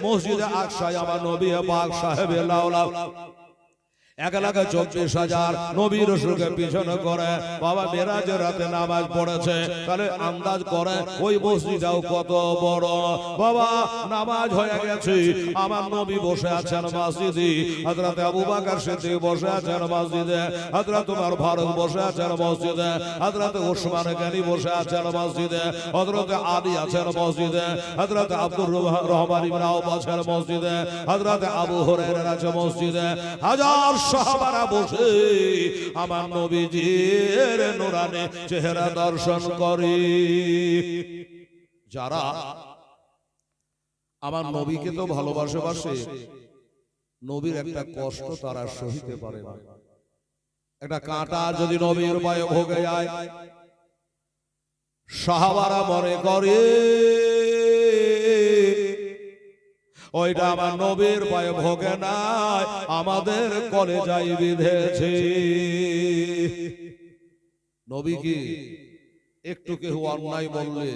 মসজিদে আকসায় আমার নবী পাক সাহেবের লাউলা 1,24,000 নবী রাসূলকে পিছনে করে বাবা মেরাজের রাতে নামাজ পড়েছে। তাহলে আন্দাজ করে ওই মসজিদটাও কত বড়। বাবা নামাজ হয়ে গেছে, আমার নবী বসে আছেন মসজিদে, হযরত আবু বকর সিদ্দিক বসে আছেন মসজিদে, হযরত ওমর ফারুক বসে আছেন মসজিদে, হযরত ওসমান গনি বসে আছেন মসজিদে, হযরত আলী আছেন মসজিদে, হযরত আব্দুর রহমান ইবনে আওফ আছেন মসজিদে, হযরত আবু হুরায়রা আছেন মসজিদে। হাজার সাহাবারা বসে আমার নবীজির নূরানি চেহারা দর্শন করে। যারা আমার নবীকে তো ভালোবাসে, নবীর একটা কষ্ট তারা সহিতে পারে না। একটা কাঁটা যদি নবীর পায়ে ভোগে যায়, সাহাবারা মনে করে ওইটা আমার নবীর পায়ে ভোগে নাই, আমাদের কলেজায় বিঁধেছে। নবী কি একটু কেউ অন্যায় বললে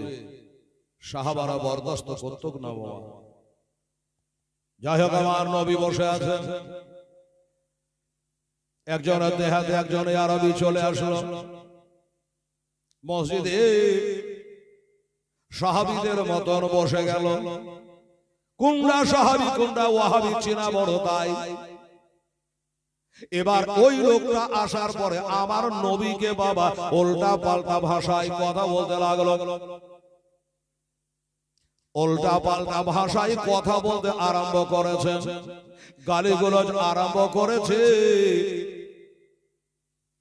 সাহাবারা বরদাস্ত করত না বাবা। যাই হোক, আমার নবী বসে আছেন, একজনের দেহাতে একজন আরবি চলে আসলো মসজিদে, সাহাবীদের মতন বসে গেল। কোনটা সাহাবী কোনটা ওয়াহাবী চেনা বড় তাই। এবার ওই লোকটা আসার পরে আমার নবীকে বাবা উল্টা পাল্টা ভাষায় কথা বলতে লাগলো, উল্টা পাল্টা ভাষায় কথা বলতে আরম্ভ করেছে, গালিগালাজ আরম্ভ করেছে।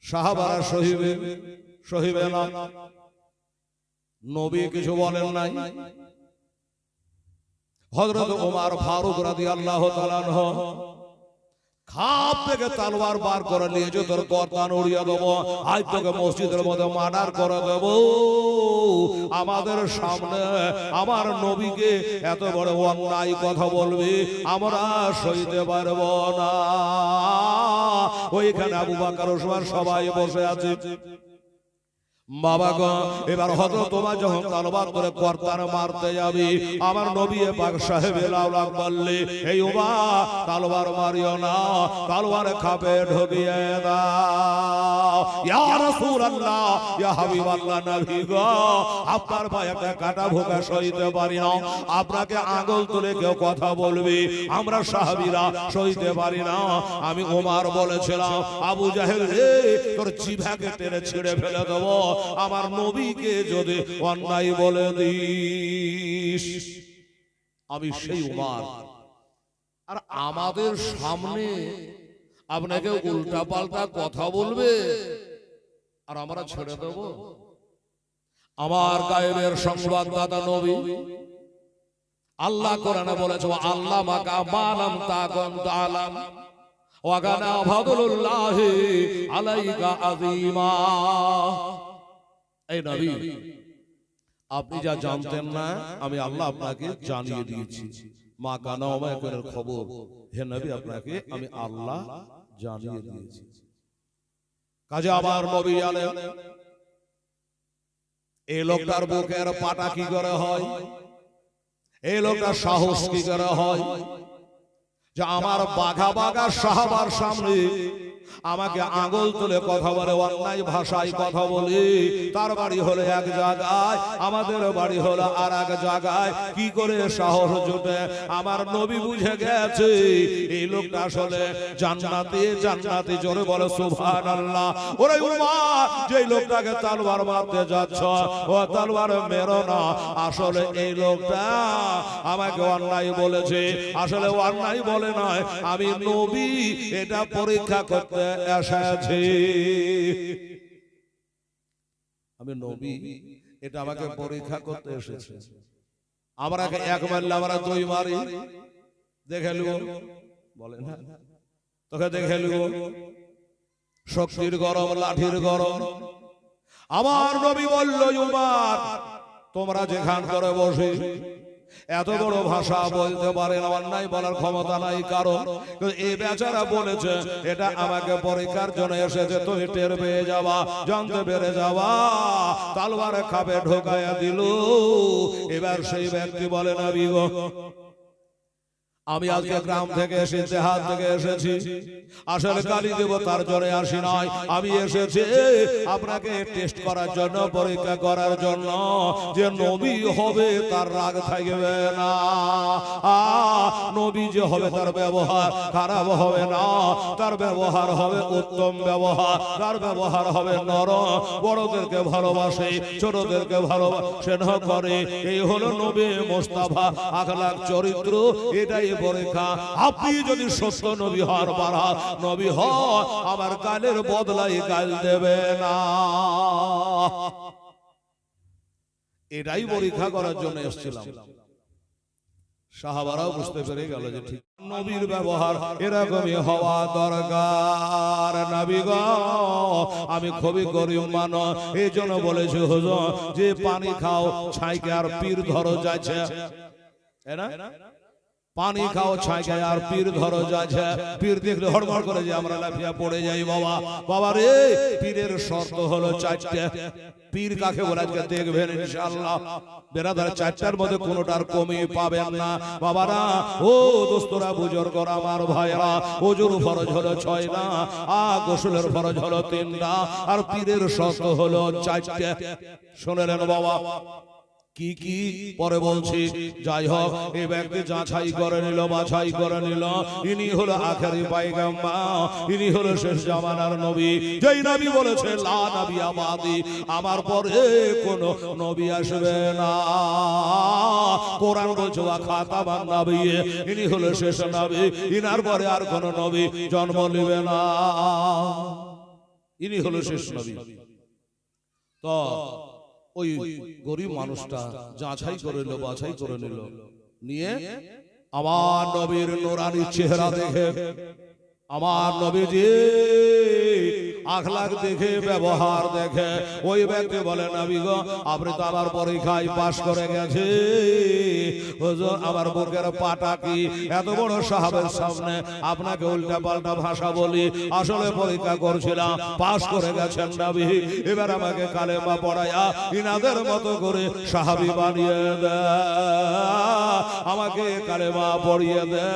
সাহাবারা সহিবে না, নবী কিছু বলেন নাই। হযরত ওমর ফারুক রাদিয়াল্লাহু তাআলা আনহু খাপ থেকে তলোয়ার বার করে নিয়েছে, তোর গর্দান উড়িয়ে দেবো, আজ তোকে মসজিদের মধ্যে মার্ডার করে দেব। আমাদের সামনে আমার নবীকে এত বড় অন্যায় কথা বলবি, আমরা সইতে পারবো না। ওইখানে আবু বকর ওসমান সবাই বসে আছে। বাবা গো, এবার হযরত ওমর যখন তলোয়ার ধরে কর্তার মারতে যাবি, আমার নবী পাক সাহেবে লাউলা বললে, এই ওমর তলোয়ার মারিও না, তলোয়ার খাপে ঢুকিয়ে দাও। ইয়া রাসূলুল্লাহ, ইয়া হাবিবাল্লাহ, নবী গো, আপনার পায়ে একটা কাটা ভোগা সইতে পারি না, আপনাকে আঙ্গুল তুলে কেউ কথা বলবি, আমরা সাহাবীরা সইতে পারি না। আমি ওমর বলেছিলাম, আবু জাহেল রে, তোর জিভাকে টেনে ছিঁড়ে ফেলে দেবো আমার নবীকে যদি অন্যায় বলে দিস। আমি সেই ওমর, আর আমাদের সামনে আপনাকে উল্টা পাল্টা কথা বলবে আর আমরা ছেড়ে দেব? আমার গায়েবের সংবাদদাতা নবী, আল্লাহ কোরআনে বলেছে, আল্লাহ মাকা মালাম তাকুন তাআলাম ওয়া কানা ফাদলুল্লাহি আলাইকা আযীমা। এই নবী, আপনি যা জানতেন না আমি আল্লাহ আপনাকে জানিয়ে দিয়েছি। মা কানা ওয়া মাকুনের খবর, হে নবী, আপনাকে আমি আল্লাহ জানিয়ে দিয়েছি। কাজে আমার নবী জানেন এই লোকটার বুকের পাটা কি করে হয়, এই লোকটার সাহস কি করে হয় যে আমার বাঘা বাঘা সাহাবার সামনে আমাকে আঙ্গুল তুলে কথা বলে, অন্যায় ভাষায় কথা বলে। তার বাড়ি হলো এক জায়গায়, আমাদের বাড়ি হলো আর এক জায়গায়। কি করে সাহস জোটে? আমার নবী বুঝে গেছে এই লোকটা আসলে জান্নাতি। জান্নাতি, জোরে বলে সুবহানাল্লাহ। ওরে উমর, যেই লোকটাকে তলোয়ার মারতে যাচ্ছ, ও তলোয়ার মেরো না, আসলে এই লোকটা আমাকে অন্যায় বলেছে। আসলে অন্যায় বলে নয়, আমি নবী এটা পরীক্ষা করতে এসেছি। আমি নবী, এটা আমাকে পরীক্ষা করতে এসেছে। আমরা এক মারলে আমরা দুই মারি, দেখে লিব, বলে না তোকে দেখে লিব, শক্তির গরম, লাঠির গরম। আমার নবী বলল, উমর, তোমরা যেখান করে বসে এত বড় ভাষা বলতে পারে না, অন্যায় বলার ক্ষমতা নাই কারো। এই বেচারা বলেছে এটা আমাকে পরীক্ষার জন্য এসেছে, তুমি টের পেয়ে যাবা, জানতে পেরে যাবা। তলোয়ার খাপে ঢোকায়া দিল। এবার সেই ব্যক্তি বলে, নবী গো, আমি আজকে গ্রাম থেকে এসেছি, দেহাত থেকে এসেছি, আসলে কালী দেবতার জন্য আসি নাই। আমি এসেছি আপনাকে টেস্ট করার জন্য, পরীক্ষা করার জন্য, যে নবী হবে তার রাগ থাকবে না, নবী যে হবে তার ব্যবহার খারাপ হবে না, তার ব্যবহার হবে উত্তম ব্যবহার, তার ব্যবহার হবে নরম, বড়দেরকে ভালোবাসে, ছোটদেরকে ভালোবাসে না করে। এই হলো নবী মুস্তাফা আখলাক চরিত্র, এটাই পরীক্ষা। আপনি যদি সত্য নবী হওয়ার পারা নবী হয়, আমার কালের বদলাই কাল দেবে না। এটাই পরীক্ষা করার জন্য এসেছিলাম। সাহাবারাও বুঝতে পেরে গেল যে ঠিক নবীর ব্যবহার এরকমই হওয়া দরকার। নবী গো, আমি খুবই গরিব মানুষ, এই জন্য বলেছি হুজুর যে পানি খাও ছাইকে আর পীর ধরো যাচ্ছে, পানি খাও ছাইকে আর পীর ধরো যাচ্ছে। পীর দেখলে হড়বড় করে যে আমরা লাফিয়া পড়ে যাই। বাবা বাবা রে, পীরের শর্ত হলো চারটে। পীর কাকে বলে আজকে দেখবেন ইনশাআল্লাহ। বেরাদার চারটার মধ্যে কোনোটার কমি পাবেন না বাবারা। ও দোস্তরা, বুজুর্গরা, আমার ভাইরা, ওজুর ফরজ হলো 6 না, গোসলের ফরজ হলো 3টা, আর পীরের শর্ত হলো 4টে। শুনলেন বাবা? কি কি পরে বলছি। যাই হোক, এই ব্যক্তি যাচাই করে নিল, বাছাই করে নিল, ইনি হলো আখেরি পয়গম্বর, ইনি হলো শেষ জামানার নবী। যেই নবী বলেছে লা নবী আবাদি, আমার পরে কোন নবী আসবে না। কোরআন বলছে ওয়া খাতামান নবিয়্যিন, ইনি হলো শেষ নবী, ইনার পরে আর কোন নবী জন্ম নেবে না, ইনি হলো শেষ নবী। তো ওই গরিব মানুষটা যাচাই করে নিল, বাছাই করে নিল, নিয়ে আমার নবীর নুরানি চেহারা দেখে, আমার নবীজি আখলাক দেখে, ব্যবহার দেখে, ওই ব্যক্তি বলে নবী গো, আপনি তো আমার পরীক্ষায় পাশ করে গেছে, হুজুর আমার বুকের পাটা কি, এত বড় সাহাবের সামনে আপনাকে উল্টা পাল্টা ভাষা বলি, আসলে পরীক্ষা করছিলাম, পাশ করে গেছেন নবী, এবার আমাকে কালেমা পড়ায়া ইনাদের মতো করে সাহাবী বানিয়ে দে, আমাকে কালেমা পড়িয়ে দে।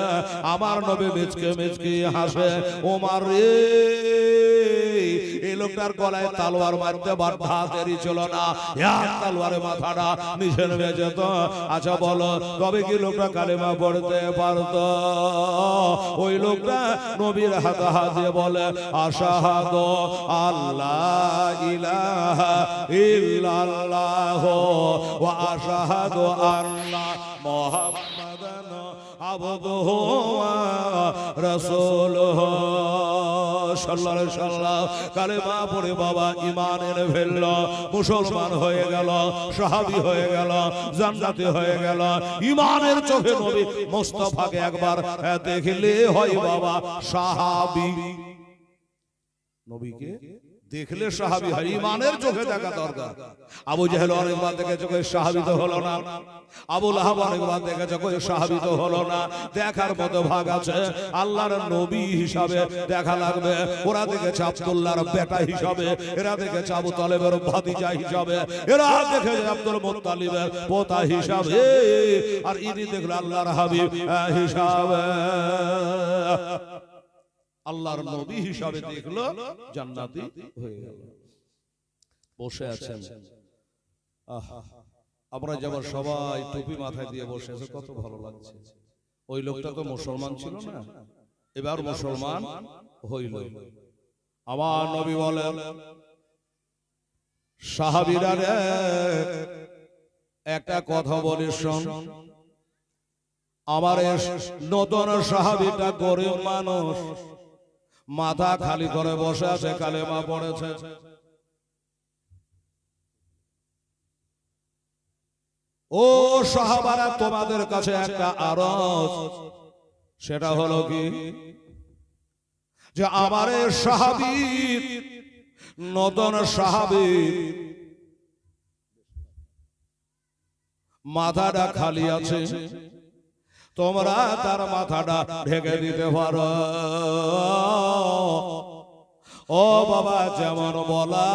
আমার নবী মিচকে মিচকে হাসে, ওমর রে, এই লোকটার গলায় তলোয়ার মারতে বাধা দেরি ছিল না, এক তলোয়ারে মাথাটা নিচে নেমে যেত। আচ্ছা বলো, তবে কি লোকটা কালেমা পড়তে পারত? ওই লোকটা নবীর হাতে হাত দিয়ে বলে আশহাদু আল্লাহ ইলাহা ইল্লাল্লাহ ওয়া আশহাদু আন্না মুহাম্মাদান আবদুহু ওয়া রাসূলুহু সাল্লাল্লাহু আলাইহি সাল্লাম। কালেমা পড়ে বাবা ঈমান এনে ফেলল, মুসলমান হয়ে গেল, সাহাবী হয়ে গেল, জান্নাতি হয়ে গেল। ঈমানের চোখে নবী মুস্তাফাকে একবার দেখলে হয় বাবা সাহাবী, নবীকে দেখলে সাহাবী হয়, ঈমানের চোখে দেখা দরকার। আবু জেহেল অনেকবার দেখেছে, কই সাহাবী তো হলো না। আবু লাহাব অনেকবার দেখেছে, কই সাহাবী তো হলো না। দেখার মতো ভাগ আছে, আল্লাহর নবী হিসাবে দেখা লাগবে। ওরা দেখেছে আব্দুল্লাহর বেটা হিসাবে, এরা দেখেছে আবু তালেবের ভাতিজা হিসাবে, এরা দেখেছে আব্দুল মুত্তালিবের পোতা হিসাবে, আর ইনি দেখলো আল্লাহর হাবিব হিসাবে। আল্লাহর নবী হিসাবে দেখলো, জান্নাতি হয়ে গেল। বসে আছেন, আমরা যেমন সবাই টুপি মাথায় দিয়ে বসে আছে, কত ভালো লাগছে। ওই লোকটা তো মুসলমান ছিল না, এবার মুসলমান হইল। আমার নবী বলেন সাহাবীরা রে, একটা কথা বলি শোন, আমার নতুন সাহাবীটা গরিব মানুষ, মাথা খালি করে বসে আছে, কালেমা পড়েছে। ও সাহাবারা, তোমাদের কাছে একটা আরজ, সেটা হলো কি, যে আমার সাহাবী, নতুন সাহাবী মাথাটা খালি আছে, তোমরা তার মাথাটা ঢেকে দিতে পারো। ও বাবা, যেমন বলা,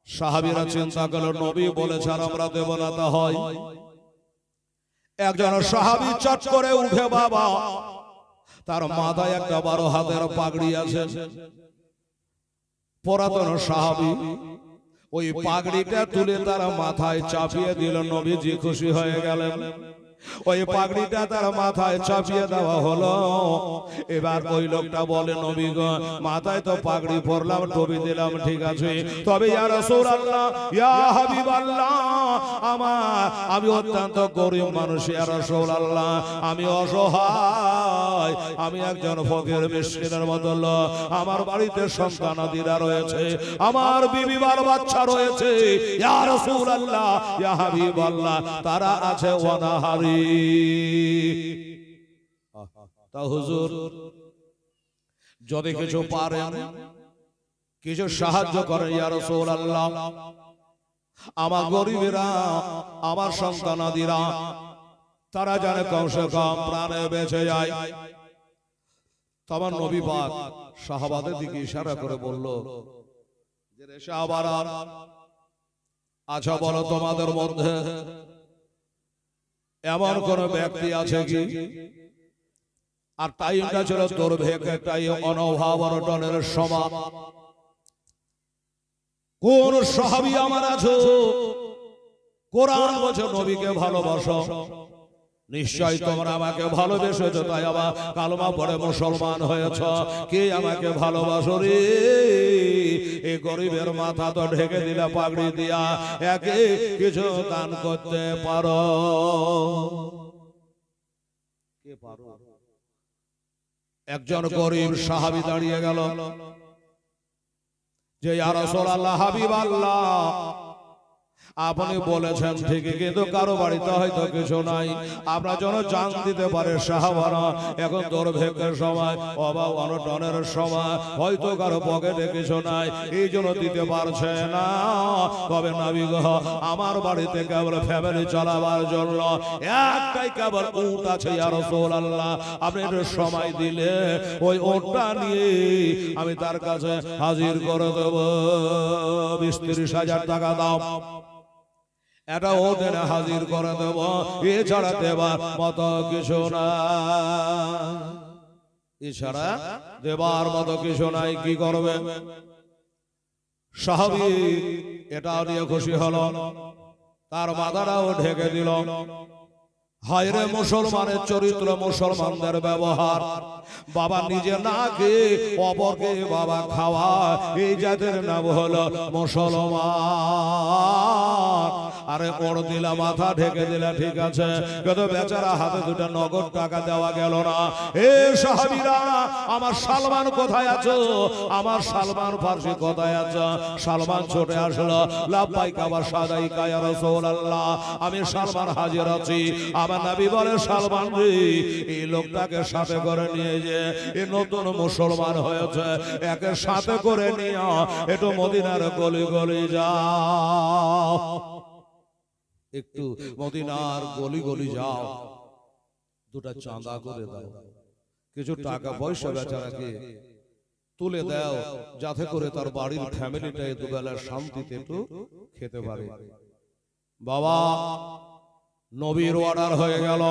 সাহাবীরা চিন্তা করলো নবী বলেছে আর আমরা দেব না, তা হয়? একজন সাহাবী চট করে উঠে বাবা, তার মাথায় একটা 12 হাতের পাগড়ি আছে, পুরাতন সাহাবী। ওই পাগড়িটা তুলে তার মাথায় চাপিয়ে দিল, নবীজি খুশি হয়ে গেলেন। ওই পাগড়িটা তার মাথায় চাপিয়ে দেওয়া হলো। এবার ওই লোকটা বলে, নবী গো, মাথায় তো পাগড়ি পরলাম, টুপি দিলাম, ঠিক আছে, তবে ইয়া রাসূলুল্লাহ, ইয়া হাবিবাল্লাহ, আমি অত্যন্ত গরিব মানুষ, ইয়া রাসূলুল্লাহ, আমি অসহায়, আমি একজন ফকির মিসকিনের মতো লোক, আমার বাড়িতে সন্তানাদিরা রয়েছে, আমার বিবি বাচ্চা রয়েছে, ইয়া রাসূলুল্লাহ, ইয়া হাবিবাল্লাহ, তারা আছে অনাহারী। তা হুজুর, যদি কিছু পারেন, কিছু সাহায্য করেন ইয়া রাসূলুল্লাহ, আমার গরিবেরা, আমার সন্তানাদিরা, তারা জানে কমসে কম প্রাণে বেঁচে যায়। তখন নবী পাক সাহাবাদের দিকে ইশারা করে বলল যে রে সাহাবারা, আচ্ছা বলো, তোমাদের মধ্যে এমন কোন ব্যক্তি আছে কি? আর টাইমটা ছিল দুর্ভিক্ষের টাইম, অনভাব অনটনের সময়। কোন সাহাবী আমার আছে? কোরআন বলছে নবীকে ভালোবাসো, নিশ্চয় তোমরা আমাকে ভালোবেসেছো, তাই আবার কালেমা পড়ে মুসলমান হয়েছ। কে আমাকে ভালোবাসো রে? এই গরিবের মাথা তো ঢেকে দিলা পাগড়ি দিয়া, একে কিছু দান করতে পারো? কে পারো? একজন গরিব সাহাবী দাঁড়িয়ে গেল যে ইয়া রাসূলুল্লাহ, হাবিবাল্লাহ, আপনি বলেছেন ঠিকই, কিন্তু কারো বাড়িতে হয়তো কিছু নাই, আমরা যেন জান দিতে পারে সাহাবারা, এখন দুর্ভিক্ষের সময়, অভাব অনটনের সময়, হয়তো কারো পকেটে কিছু নাই, এই জন্য দিতে পারছে না। তবে নবী গো, আমার বাড়িতে কেবল ফ্যামিলি চালাবার জন্য একটাই কেবল উট আছে, ইয়া রাসূলুল্লাহ, আপনি একটু সময় দিলে ওই উটটা নিয়ে আমি তার কাছে হাজির করে দেব, 20-30 হাজার টাকা দাও, এটা ওদের হাজির করে দেব, এছাড়া দেবার মতো কিছু না, এছাড়া দেবার মতো কিছু নাই। কি করবে? সাহাবী এটা নিয়ে খুশি হলো, তার মাথাটাও ঢেকে দিল। হায়রে মুসলমানের চরিত্র, মুসলমানদের ব্যবহার, বাবা নিজে না খেয়ে অপরকে বাবা খাওয়া, এই জাতের নাম হলো মুসলমান। আরে ওড় দিলা, মাথা ঢেকে দিলা, ঠিক আছে, কিন্তু বেচারা হাতে দুটো নগদ টাকা দেওয়া গেল না। এ সাহাবীরা, আমার সালমান কোথায় আছো? আমার সালমান ফারসি কোথায় আছো? সালমান ছুটে আসলো, লাব্বাইকা ওয়া সাদাইকা ইয়া রাসূলুল্লাহ, আমি সালমান হাজির আছি। আমার নবী বলে, সালমান রে, এই লোকটাকে সাথে করে নিয়ে যে এই নতুন মুসলমান হয়েছে, একে সাথে করে নিয়ে একটু মদিনার গলি গলি যাও, একটু মদিনার গলি গলি যাও, দুটা চাঁদা করে দাও, কিছু টাকা পয়সা বেচারাকে তুলে দাও, যাতে করে তার বাড়ির ফ্যামিলিটা দুবেলা শান্তিতে একটু খেতে পারে। বাবা, নবীর অর্ডার হয়ে গেল।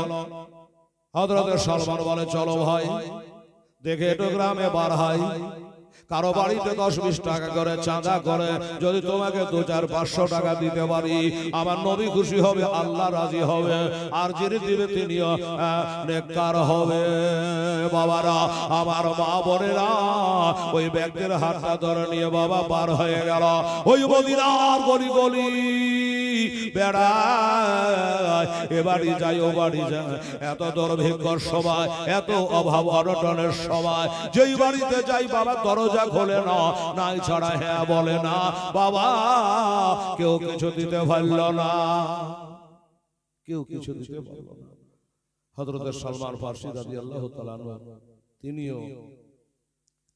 হযরত সালমান বলে, চলো ভাই, দেখে একটু গ্রামে বার হয়, কারো বাড়িতে 10-20 টাকা করে চাঁদা করে যদি তোমাকে 200-500 টাকা দিতে পারি, আমার নবী খুশি হবে, আল্লাহ রাজি হবে, আর যিনি দিবে তিনিও নেককার হবে। বাবারা, আমার মা বোনেরা, ওই ব্যক্তির হাতটা ধরে নিয়ে বাবা বার হয়ে গেল ওই মদিনার গলি গলি বেড়ায়, এ বাড়ি যাই ও বাড়ি যায়, এত দুর্ভিক্ষর সময়, এত অভাব অনটনের সময়, যেই বাড়িতে যাই বাবা দরজা খোলে না, নাই ছাড়া হ্যাঁ বলে না, বাবা কেউ কিছু দিতে পারল না, কেউ কিছু দিতে পারল না। হযরত সালমান ফারসি রাদিয়াল্লাহু তাআলা আনহু তিনিও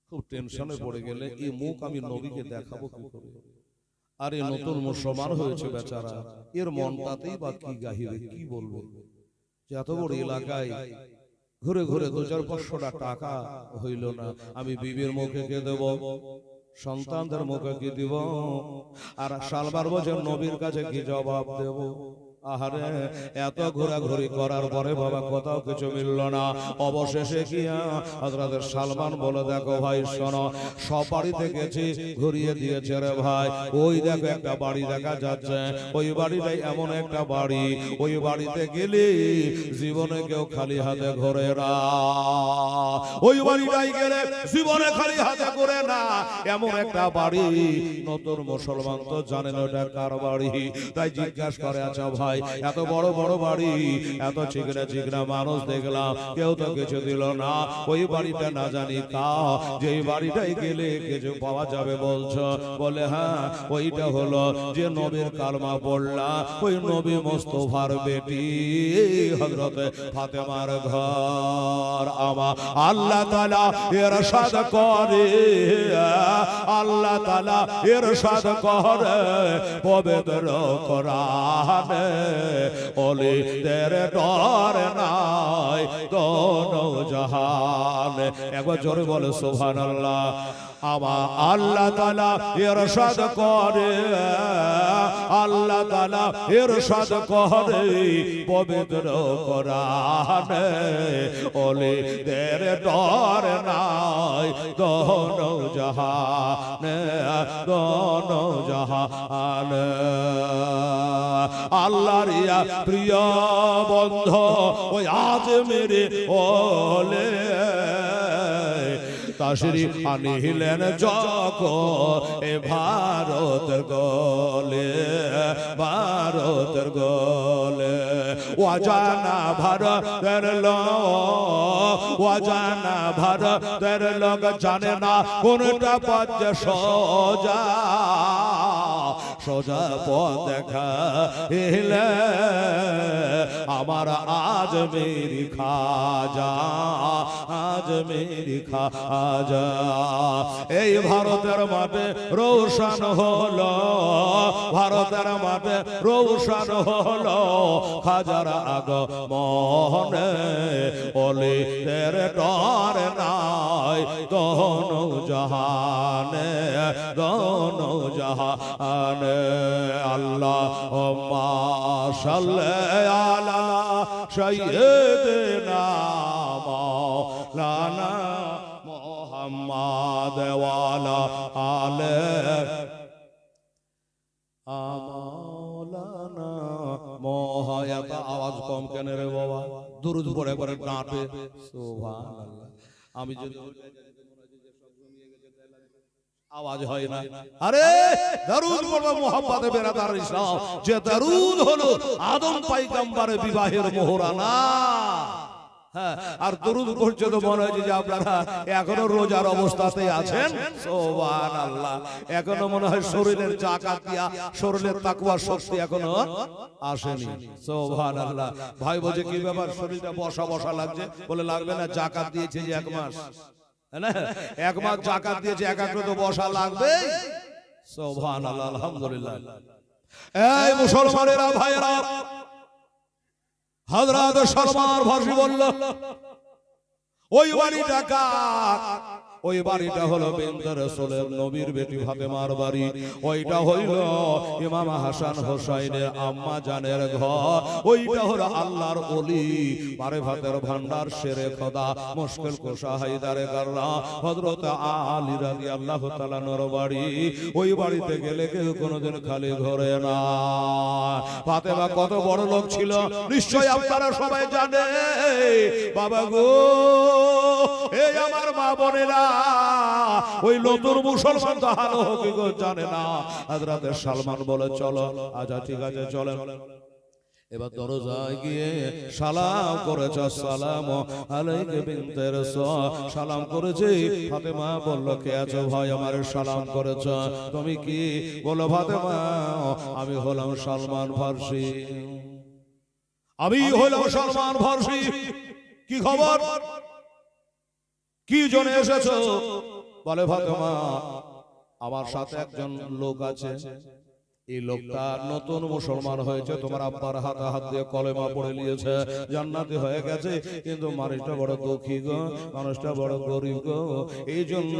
খুব টেনশনে পড়ে গেলে, এই মুখ আমি নবীকে দেখাবো কি করে? আর এই নতুন মুসলমান হয়েছে বেচারা, এর মনটাতেই বা কি গাহিবে, কি বলবো, যে এত বড় এলাকায় ঘুরে ঘুরে 200-500 টাকা হইল না, আমি বিবির মুখে কে দেব, সন্তানদের মুখে কি দিব, আর সালবার বছর নবীর কাছে কি জবাব দেব? আহারে এত ঘোরাঘুরি করার পরে বাবা কোথাও কিছু মিলল না। অবশেষে গিয়া হযরত সালমান বলে, দেখো ভাই শোনো, সব বাড়িতে গেছি, ঘুরিয়ে দিয়েছে রে ভাই। ওই দেখো একটা বাড়ি দেখা যাচ্ছে, ওই বাড়িটাই এমন একটা বাড়ি, ওই বাড়িতে গেলে জীবনে কেউ খালি হাতে ঘোরে না। ওই বাড়িটাই গেলে জীবনে খালি হাতে ঘোরে না, এমন একটা বাড়ি। নতুন মুসলমান তো জানেন ওটা কার বাড়ি, তাই জিজ্ঞাসা করে, আচ্ছা ভাই এত বড় বড় বাড়ি, এত চিকনা চিকনা মানুষ দেখলাম, কেউ তো কিছু দিল না, ওই বাড়িটা না জানি কা, যে বাড়িটাই গেলে কিছু পাওয়া যাবে বলছো? বলে হ্যাঁ, ওইটা হলো যে নবীর কালমা পড়লা, ওই নবী মুস্তাফার বেটি হযরত ফাতেমার ঘর। আমার আল্লাহ তাআলা ইরশাদ করে, আল্লাহ তাআলা ইরশাদ করে পবিত্র কোরআনে, ওলিদের ডর নাই দোনো জাহান। একবার জোরে বলে সুবহানাল্লাহ। আমার আল্লাহ তাআলা ইরশাদ করে, আল্লাহ তাআলা ইরশাদ করে পবিত্র কোরআনে, ওলিদের ডর নাই দোনো জাহানে, দোনো জাহানে। আল্লাহর ইয়া প্রিয় বন্ধু ওই আজ মেরে ওলে তাশরীফ আনিলেন যখন এ ভারতের গলে, ভারতের গলে। ওয়াজানা ভারতের লোক, ওয়াজানা ভারতের লোক জানে না কোনটা পথ সোজা, সোজা পথ দেখা এলে আমার আজ মেরি খাজা, আজ মেরি খাজা। এই ভারতের মাঠে রোশন হলো, ভারতের মাঠে রোশন হলো খাজার আগমনে, ওলিদের ডর নাই দোনো জাহানে, দোনো জাহানে। আল্লাহুম্মা সাল্লি আলা সাইয়্যিদিনা মাওলানা মুহাম্মাদ ওয়া আলা আলি মাওলানা মোহায়াত। আওয়াজ কম কেন রে বাবা? দুরুদ পড়ে পড়ে ডাঁটে। সুবহানাল্লাহ। আমি যদি আওয়াজ হয় না, আরে দরুদ পড়ো মুহাম্মদ বেরাদার ইসলাম, যে দরুদ হলো আদম পয়গম্বরের বিবাহের মোহরানা। হ্যাঁ, আর দরুদ পড়ছে তো মনে হয় যে আপনারা এখনো রোজার অবস্থাতেই আছেন। সুবহানাল্লাহ। এখনো মনে হয় শরীরের জাকাত দিয়া শরীরের তাকওয়ার শক্তি এখনো আসেনি। সুবহানাল্লাহ। ভাই বলছে কি ব্যাপার, শরীরটা বসা বসা লাগছে? বলে লাগবে না, জাকাত দিয়েছে যে 1 মাস, এক মাস জাকাত দিয়েছে, একাগ্র তো বসা লাগবে। সুবহানাল্লাহ, আলহামদুলিল্লাহ। এই মুসলমানেরা ভাইরা, হযরত সালমান ফারসি বলল ওই বাড়িটা কার? ওই বাড়িটা হলো বিনতে রাসূলের নবীর বেটি ফাতেমার বাড়ি। ওইটা হইল ইমাম হাসান হোসাইনের আম্মা জানের ঘর। ওইটা হলো আল্লাহর ওলি মারিফাতের ভান্ডার শেরে খোদা মুশকিল কুশা হায়দারে কাররা হযরত আলী রাদিয়াল্লাহু তাআলা নর বাড়ি। ওই বাড়িতে গেলে কেউ কোনোদিন খালি ঘরে না। ফাতেমা কত বড় লোক ছিল নিশ্চয় আপনারা সবাই জানে। বাবা গো, এই আমার মা বোনেরা, ওই নতুন মুসলমান তো হাল হকিকত জানে না। হযরত সালমান বলে চলো। আচ্ছা ঠিক আছে চলেন। এবার দরজায় গিয়ে সালাম করেছে, আসসালামু আলাইকা বিনতে রাসূল। সালাম করেছে। ফাতেমা বলল কে আছো ভাই আমার সালাম করেছ? তুমি কি? বলো ফাতেমা আমি হলাম সালমান ফারসি, আমি হলাম সালমান ফারসি। কি খবর? কি জন্য এসেছো? বলে ফাতেমা আমার সাথে একজন লোক আছে, এই লোকটা নতুন মুসলমান হয়েছে, তোমার আব্বার হাতে হাত দিয়ে কলেমা পড়ে নিয়েছে, জান্নাতি হয়ে গেছে, কিন্তু মানুষটা বড় দুঃখী গো, মানুষটা বড় গরিব গো। এই জন্য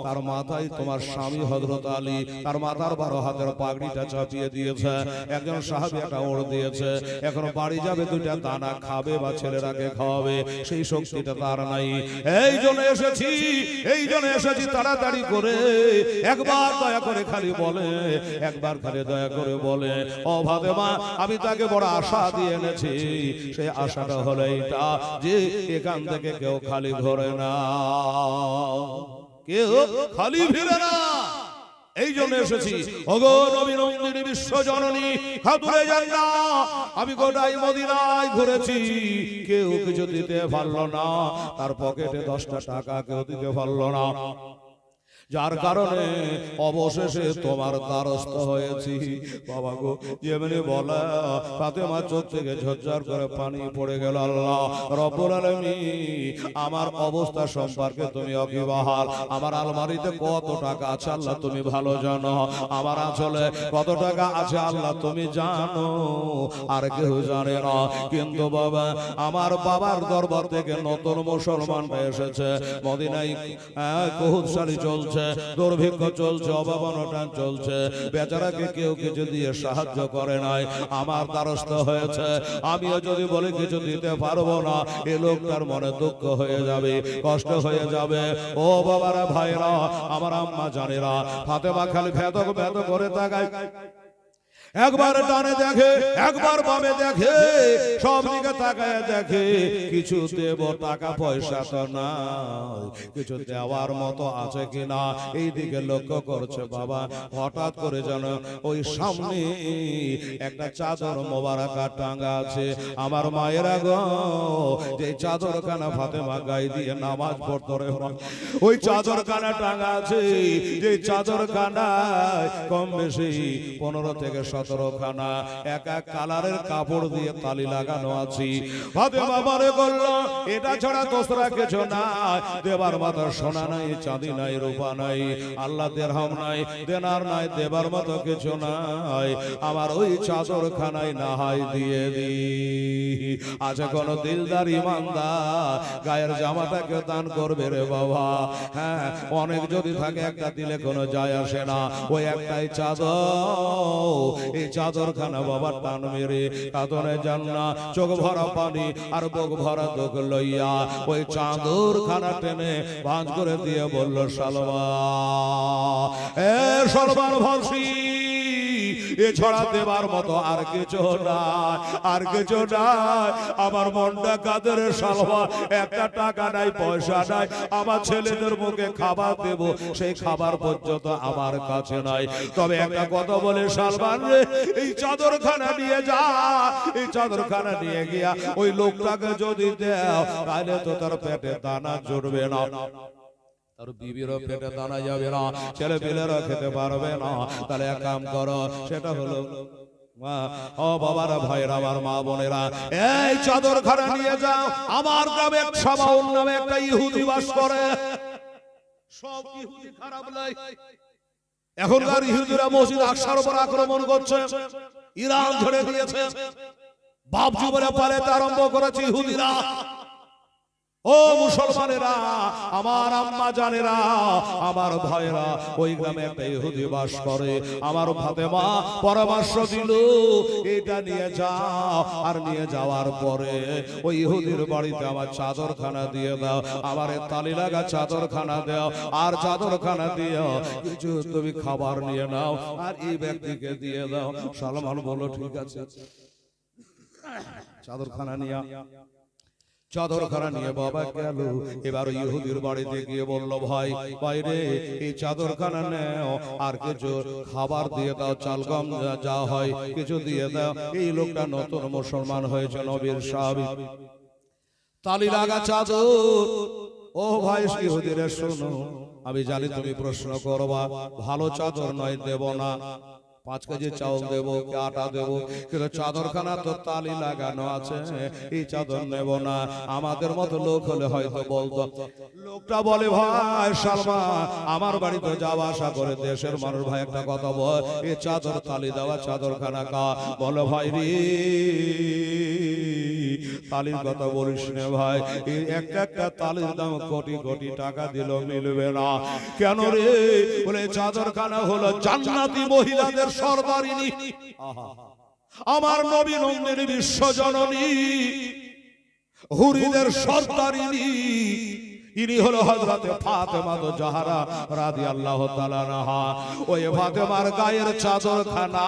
তার মাথায় তোমার স্বামী হযরত আলী তার মাথার 12 হাতের পাগড়িটা চাপিয়ে দিয়েছে, একজন সাহাবী একটা ওড় দিয়েছে, এখন বাড়ি যাবে দুইটা দানা খাবে বা ছেলেরাকে খাওয়াবে, সেই শক্তিটা তার নাই। এই জন্য এসেছি তাড়াতাড়ি করে, একবার দয়া করে খালি বলে, একবার খালি দয়া করে বলে, ও ফাতেমা আমি তাকে বড় আশা দিয়ে এনেছি, সেই আশাটা হলো এইটা যে এখান থেকে কেউ খালি ঘরে না, কেউ খালি ফিরে না। এই জন্য এসেছি, ওগো নবী নন্দিনী বিশ্বজননী খাতুনে জান্নাত, আমি গোটাই মদিনায় ঘুরেছি, কেউ কিছু দিতে পারলো না, তার পকেটে 10টা টাকা কেউ দিতে পারলো না, যার কারণে অবশেষে তোমার দ্বারস্থ হয়েছি। বাবা গো, যেমনি বলা ফাতেমা চোখ থেকে ঝরঝর করে পানি পড়ে গেল। আল্লাহ রব্বুল আলামিন, আমার অবস্থা সম্পর্কে তুমি অকিবাহাল, আমার আলমারিতে কত টাকা আছে আল্লাহ তুমি ভালো জানো, আমার আঁচলে কত টাকা আছে আল্লাহ তুমি জানো, আর কেউ জানে না। কিন্তু বাবা, আমার বাবার দরবার থেকে নতুন মুসলমানরা এসেছে, মদিনায় কুহুতশালী চলছে, দুর্ভিক্ষ চলছে, অভাব অনটন চলছে, বেচারাকে কেউ কিছু দিয়ে সাহায্য করে নাই, আমার দ্বারস্থ হয়েছে, আমিও যদি বলে কিছু দিতে পারবো না, এ লোকটার মনে দুঃখ হয়ে যাবে, কষ্ট হয়ে যাবে। ও বাবারা, ভাইরা, আমার আম্মা জানেরা, ফাতেমা খালি ভেদ করে তাকায়, একবার ডানে দেখে, একবার বামে দেখে, সব দিকে তাকায় দেখে, কিছু দেব টাকা পয়সা তো নাই, কিছু দেওয়ার মতো আছে কিনা এই দিকে লক্ষ্য করছে। বাবা, হঠাৎ করে যেন ওই সামনে একটা চাদর মোবারকা টাঙ্গা আছে, আমার মায়েরা গো, যে চাদরখানা ফাতেমা গায়ে দিয়ে নামাজ পড়তে রে, ওই চাদরখানা টাঙ্গা আছে, যে চাদরখানায় কম বেশি 15 থেকে 17 খানা এক এক কালারের কাপড় দিয়ে তালি লাগানো আছে। ফাতেমা বলে বলল, এটা ছাড়া দোসরা কিছু নাই, দেবার মতো সোনা নাই, চাঁদি নাই, রূপা নাই, আল্লাহ দিরহাম নাই, দেনার নাই, দেবার মতো কিছু নাই, আমার ওই চাদরখানায় নাহাই দিয়ে দি। আচ্ছা, কোন দিলদার ইমানদার গায়ের জামাটাকে দান করবে রে বাবা? হ্যাঁ, অনেক যদি থাকে একটা দিলে কোনো যায় আসে না, ওই একটাই চাদর, এই চাদরখানা বাবা টান মেরে কাঁদনে জান্নাত, চোখ ভরা পানি আর বুক ভরা দুঃখ লইয়া ওই চাদরখানা টেনে ভাঁজ করে দিয়ে বলল, সলমান ভাসি, এ ছড়া দেবার মতো আর কিছু নাই, আর কিছু নাই, আমার মনটা কাদের সালমা, একটা টাকা নাই, পয়সা নাই, আমার ছেলেদের মুখে খাবার দেব, সেই খাবার পর্যন্ত আমার কাছে নাই। তবে একটা কথা বলে, সালমান রে, এই চাদরখানা নিয়ে যা, এই চাদরখানা নিয়ে গিয়া ওই লোকটাকে যদি দেও, তাহলে তো তার পেটে দানা জুড়বে না, তার বিবিরও পেটে দানা যাবে না, ছেলে পেলেরা খেতে পারবে না, তাহলে এক কাম করো, সেটা হলো, ও বাবারা, ভাইরা, আমার মা বোনেরা, এই চাদরখানা নিয়ে যাও, আমার গ্রামে সাবাউল নামে একটা ইহুদি বাস করে। সব ইহুদি খারাপ নাই, এখনকার ইহুদিরা মসজিদ আকসার উপর আক্রমণ করছে, ইরান ঝরে দিয়েছে, বাপ যুবরা পালাতে আরম্ভ করেছে ইহুদিরা। ও মুসলমানেরা, আমার আম্মা জানেরা, আমার ভাইরা, ওই গ্রামে একটা ইহুদি বাস করে। আমার ফাতেমা পরামর্শ দিল, এটা নিয়ে যাও, আর নিয়ে যাওয়ার পরে ওই ইহুদির বাড়িতে আমার চাদরখানা দিয়ে দাও, আমার তালি লাগা চাদরখানা দাও, আর চাদরখানা দিও, কিছু তুমি খাবার নিয়ে নাও, আর এই ব্যক্তিকে দিয়ে দাও। সালমান বলল, ঠিক আছে। চাদরখানা নিয়ে বাবা গেল। এবার ইহুদির বাড়িতে গিয়ে বলল, ভাই বাইরে এই চাদরখানা নেও, আর কিছু খাবার দিয়ে দাও, চাল গম যা হয় কিছু দিয়ে দাও। এই লোকটা নতুন মুসলমান হয়েছে, নবীর সাহাবী, তালি লাগা চাদর। ও ভাই ইহুদিরা, শোনো, আমি জানি তুমি প্রশ্ন করবা, ভালো চাদর নয়, দেব না। 5 কেজি চাউল দেবো কি আটা দেবো, কিন্তু চাদরখানা তো তালি লাগানো আছে, এই চাদর নেব না। আমাদের মতো লোক হলে হয়তো বলতো, লোকটা বলে ভাই সালমা আমার বাড়িতে যাওয়া আসা করে দেশের মানুষ, ভাই একটা কথা বল, এই চাদর তালি দেওয়া চাদরখানা কা, বলো ভাই রে তালির কথা বলিস না ভাই, এই একটা একটা তালির দাম কোটি কোটি টাকা দিলেও মিলবে না। কেন রে? বলে চাদরখানা হলো জান্নাতি মহিলাদের সরদারিনী, আমার নবী নন্দিনী বিশ্বজননী হুরিদের সরদারিনী, ইনি হলো হযরতে ফাতেমা জাহরা রাদিয়াল্লাহু তাআলা আনহা। ওই ফাতেমার গায়ের চাদরখানা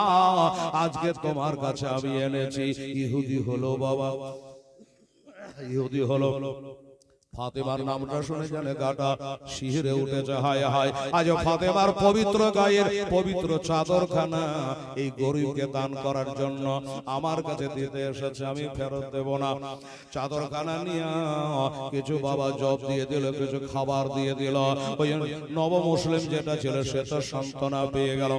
আজকে তোমার কাছে আমি এনেছি। ইহুদি হলো বাবা, ইহুদি হলো, ফাতেমার নামটা শুনে জানে গাটা শিহরে উঠেছে, হায় হায় আজ ফাতেমার পবিত্র গায়ের পবিত্র চাদরখানা এই গরিবকে দান করার জন্য আমার কাছে দিতে এসেছে, আমি ফেরত দেব না। চাদরখানা নিয়ে কিছু বাবা জব দিয়ে দিল, কিছু খাবার দিয়ে দিল। ওই নব মুসলিম যেটা ছিল সে তো সান্ত্বনা পেয়ে গেল,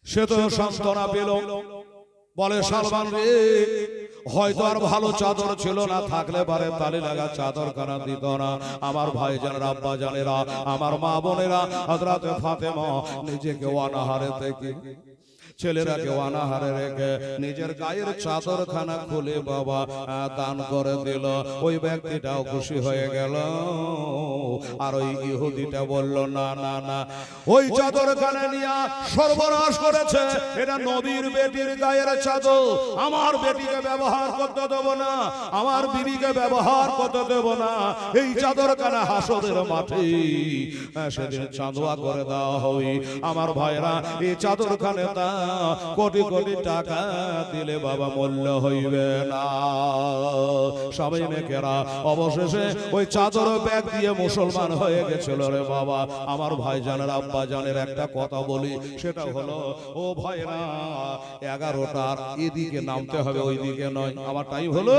সে তো সান্ত্বনা পেল। বলে সালমান রে হয়তো আর ভালো চাদর ছিল না, থাকলে পারে তালি লাগা চাদরখানা দিত না। আমার ভাই জানেরা, আব্বা জানেরা, আমার মা বোনেরা, হযরতে ফাতেমা নিজেকে অনাহারে থেকে ছেলেরাকে অনাহারে রেখে নিজের গায়ের চাদরখানা খুলে বাবা দান করে দিল। ওই ব্যক্তিটাও খুশি হয়ে গেল। আর ওই ইহুদিটা বলল না না না, ওই চাদরখানা নিয়ে সর্বনাশ করেছে, এটা নবীর বেটির গায়ের চাদর, আমার বেটিকে ব্যবহার করতে দেব না, আমার বিবিকে ব্যবহার করতে দেব না। এই চাদরখানা হাসরের মাঠে সেদিন চাঁদোয়া করে দেওয়া হবে। আমার ভাইরা এই চাদরখানা কোটি কোটি টাকা দিলে বাবা মূল্য হইবে না। সবাই মেয়েরা অবশেষে ওই চাদর ব্যাগ দিয়ে মুসলমান হয়ে গেছিল রে বাবা। আমার ভাই জানের, আব্বা জানের একটা কথা বলি, সেটা হলো ও ভাইরা 11টার এদিকে নামতে হবে, ওই দিকে নয়। আমার টাইম হলো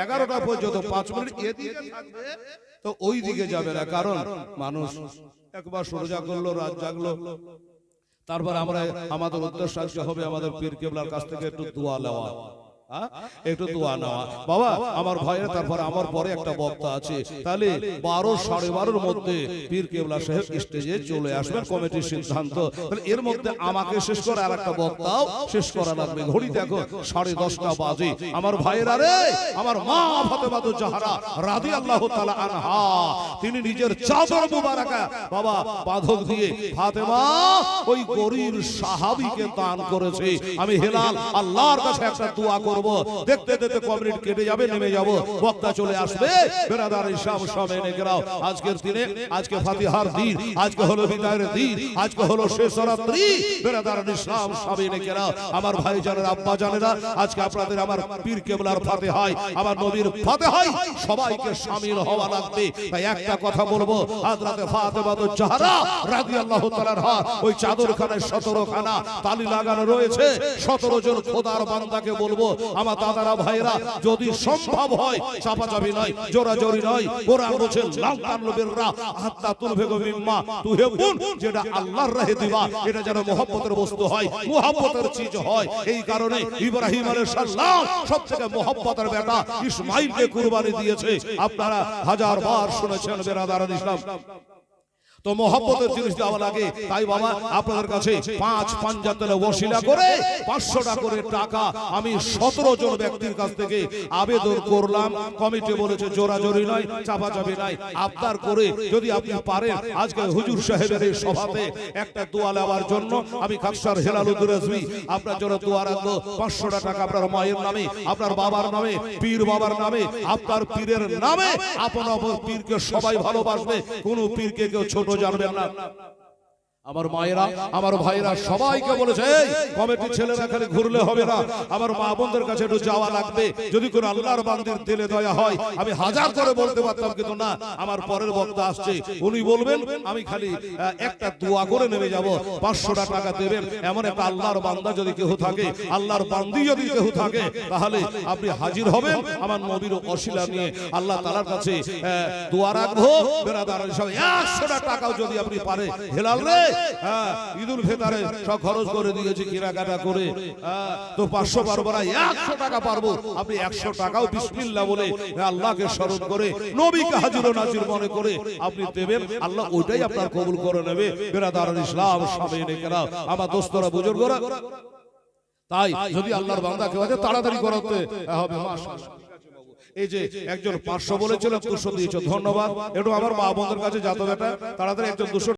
11টা পর্যন্ত, 5 মিনিট এদিকে থাকবে তো ওই দিকে যাবে না, কারণ মানুষ একবার সূর্য করলো, রাত জাগলো, তারপর আমরা আমাদের উদ্দেশ্য আজকে হবে আমাদের পীর কেবলার কাছ থেকে একটু দোয়া নেওয়া, একটু দোয়া নেওয়া বাবা আমার ভাইয়ের। তারপর আমার পরে একটা বক্তা আছে, তাহলে 12 সাড়ে 12-র মধ্যে পীর কেবলা সাহেব স্টেজে চলে আসবেন, কমিটির সিদ্ধান্ত। তাহলে এর মধ্যে আমাকে শেষ করে আর একটা বক্তাও শেষ করা লাগবে। ঘড়ি দেখো 10:30 বাজে। আমার ভাইয়েরা রে, আমার মা ফাতেমা জাহরা রাদিয়াল্লাহু তাআলা আনহা তিনি নিজের চাদর মুবারাকা বাবা বাঁধক দিয়ে ফাতেমা ওই গরিব সাহাবীকে দান করেছে। আমি হেলাল আল্লাহর কাছে একটা দোয়া করব। দেখতে দেখতে কমিউনিট কেটে যাবে, নেমে যাব, বক্তা চলে আসবে। বেরাদার ইসলাম সামনে গেরাও, আজকের দিনে, আজকে ফাতিহার দিন, আজকে হলো বিদায়ের দিন, আজকে হলো শেষ রাত্রি। বেরাদার ইসলাম সামনে গেরাও, আমার ভাই জানেরা, আব্বা জানেরা, আজকে আপনাদের আমার পীর কেবলার ফাতিহায়, আমার নবীর ফাতিহায় সবাইকে শামিল হওয়া লাগবে। তাই একটা কথা বলবো, হযরতে ফাতেমা জাহরা রাদিয়াল্লাহু তাআলা আনহা ওই চাদরখানায় 17খানা তালি লাগানো রয়েছে। 17 জন খোদার বান্দাকে বলবো, আমার দাদারা ভাইরা, যদি সম্ভব হয় চাপাচাপি নয়, জোরাজোরি নয়, কোরআন বলছে লাউ তানলুবিররা হাত্তা তুলফিকু মিম্মা তুহিব্বুন, যেটা আল্লাহর রাহে দিবা, এটা যেন মহব্বতের বস্তু হয়, মহব্বতের চিজ হয়। এই কারণে ইব্রাহিম আলাইহিস সালাম সবথেকে মহব্বতের বেটা ইসমাঈলকে কুরবানি দিয়েছে। আপনারা হাজারবার শুনেছেন বেরাদার ইসলাম। তো মহব্বতের জিনিস দেওয়া লাগে। তাই বাবা আপনাদের কাছে 5 পাঞ্জাতলে ওসিলা করে 500 টাকা করে টাকা আমি 17 জন ব্যক্তির কাছ থেকে আবেদন করলাম। কমিটি বলেছে জোরাজোরি নয়, চাপাচাপি নাই, আবদার করে যদি আপনি পারেন আজকে হুজুর সাহেবের এই সভাতে একটা দোয়া নেওয়ার জন্য আমি কাকসার হেলালুদ্দিন রাজভী আপনার জন্য দোয়া রাখবো। 500 টাকা আপনার মায়ের নামে, আপনার বাবার নামে, পীর বাবার নামে, আপনার পীরের নামে। আপন আপন পীরকে সবাই ভালোবাসবে, কোন পীরকে কেউ ছোট জানবেন না। আমার মায়েরা, আমার ভাইরা সবাইকে বলেছে, এই কমিটির ছেলেরা খালি ঘুরলে হবে না, আমার মা বোনদের কাছে একটু যাওয়া লাগবে। যদি কোনো আল্লাহর বান্দির দিলে দয়া হয়, আমি হাজার করে বলতে পারতাম, কিন্তু না, আমার পরের বক্তা আসছে, উনি বলবেন, আমি খালি একটা দোয়া করে নেমে যাব। 500 টাকা দেবেন। এমন একটা আল্লাহর বান্দা যদি কেউ থাকে, আল্লাহর বান্দি যদি কেউ থাকে, তাহলে আপনি হাজির হবেন আমার নবীর ওসিলা নিয়ে। আল্লাহ তাআলার কাছে দোয়া রাখবো। বেরাদার সব 100 টাকাও যদি আপনি পারে, হেলাল রে হ্যাঁ ঈদুল ফিতরে সব খরচ করে দিয়েছি কেনাকাটা করে, তো 500 পারবো না, 100 টাকা পারবো। আপনি 100 টাকাও বিসমিল্লাহ বলে আল্লাহকে স্মরণ করে নবীকে হাজির ও নাজির মনে করে আপনি দেবেন, আল্লাহ ওইটাই আপনার কবুল করে নেবে। বিরাদারুল ইসলাম সামনে কেনা আমার দোস্তরা বুজুর্গরা, তাই যদি আল্লাহর বান্দা কেউ আছে তাড়াতাড়ি করাতে হবে। মাশাআল্লাহ, এই যে একজন 500 বলেছিল 200 দিয়েছো, ধন্যবাদ। একটু আমার মা বোনদের কাছে যাতো বেটা, তাড়াতাড়ি একজন 200